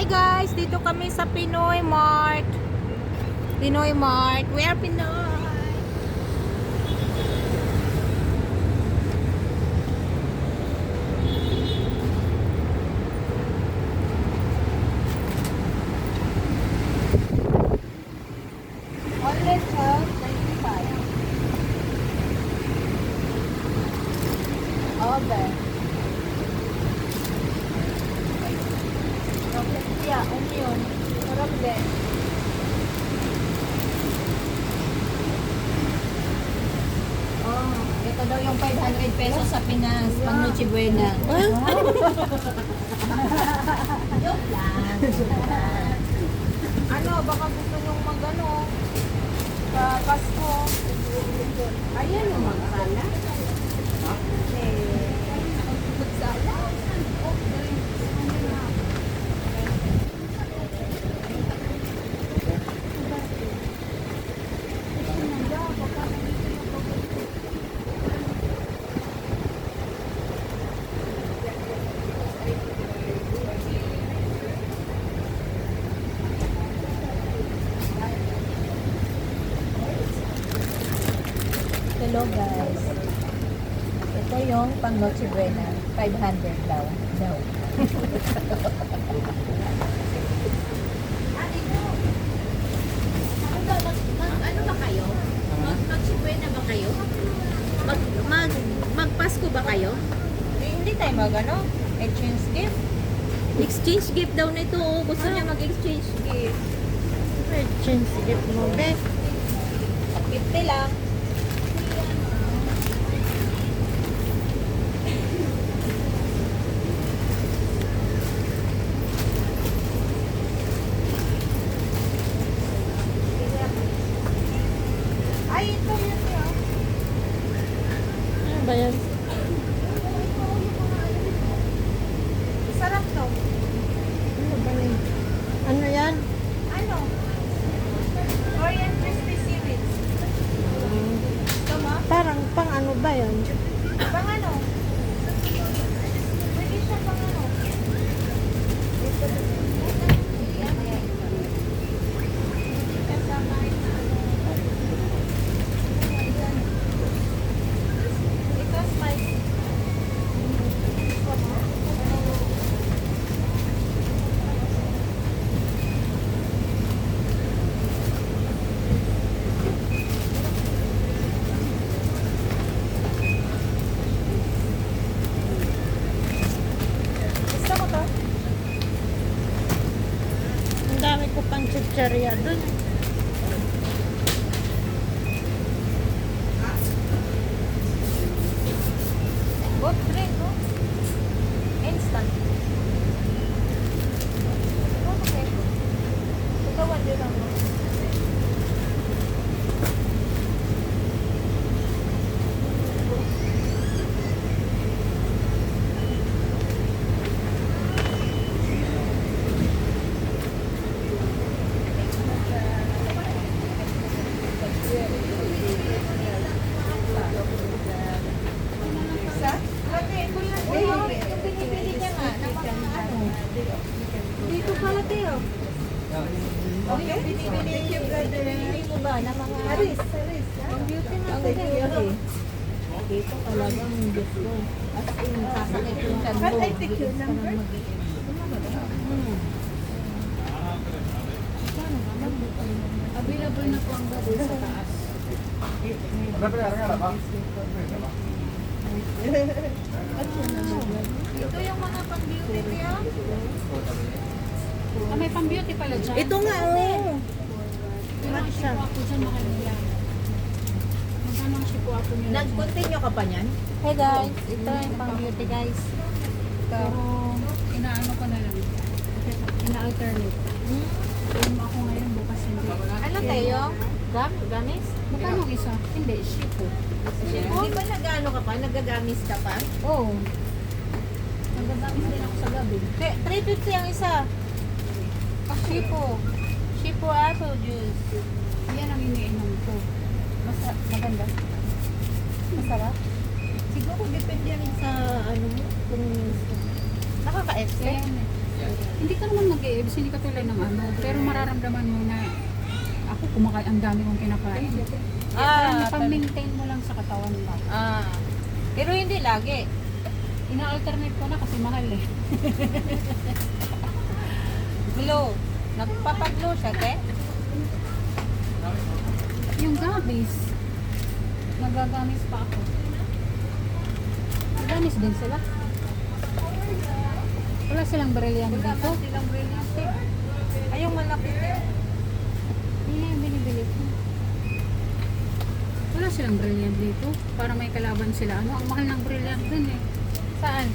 guys, dito kami sa Pinoy Mart. Pinoy Mart. We are Pinoy. Only 12.95. Okay. Yeah, onion. Sarap din. Oh, ito daw yung 500 pesos sa Pinas, pang Noche Buena. Joke lang. Ano, baka gusto nyong magano sa Pasko. Ayan yung magsala. Magsala. Hello guys. Ito yung pang Noche Buena. 500 daw. Ano ba kayo? Noche Buena ba kayo? Magpasko ba kayo? Hindi tayo magano. Exchange gift. Exchange gift daw nito. Gusto niya mag-exchange gift. Exchange gift mo, be. Gift lang. Ay, ito yun yun. Ano ba yan? Sarap to. Ano ba yan? Ano yan? Ano? Korean crispy seaweed. Ito mo? Parang pang ano ba yan? Pang ano? Pwede siya pang ano? Ito spicy. Gusto mo to? Ang dami ko pang chicharia dun. Both drink, no? Instant. Okay. Tutawan din lang, no? Isa? Lati, kuya. Yung binibili niya nga ng mga ano. Dito pala tayo. Okay? Binibili mo ba ng mga... Aris. Ang beauty na tayo. Dito talagang Diyos ko. As in, sasakit yung chan mo. Can I take your number? Available na po ang gabi sa taas. Ito yung mga pang-beauty niya. May pang-beauty pala dyan. Ito nga, oh. Magkano siya po ako dyan, mahal nila. Magkano ang sipo ako nila dyan? Nag-continue ka pa niyan? Hey guys, ito yung pang-beauty guys. Ito. Pero, inaano ko na lang. Ina-alternate. Film ako ngayon, bukas hindi. Ano tayo? Gamis? Magkano ang isa? Hindi, sipo. Di ba nag-ano ka pa? Nagagamis ka pa? Oo. Nagagamit din ako sa gabi. 350 ang isa. Shipo. Shipo apple juice. Yan ang iniinom ko. Maganda. Masarap. Siguro depende yan sa ano mo. Kung nakaka-FC. Kaya yan eh. Hindi ka naman mag-i-ibs, hindi ka tulad ng ano. Pero mararamdaman mo na ako kumakain, ang dami kong kinakain. Pang-maintain mo lang sa katawan mo. Pero hindi lagi. Ina-alternate ko na kasi mahal eh. Glow. Nagpapaglow siya, te? Yung gabis, nagagamis pa ako. Nagamis din sila. Wala silang brilliant Wala dito. ba silang brilliant, te? Ay, yung malaki, te. Hindi na yung binibili ko. Wala silang brilliant dito. Para may kalaban sila. Ano, ang mahal ng brilliant dun eh. Saan?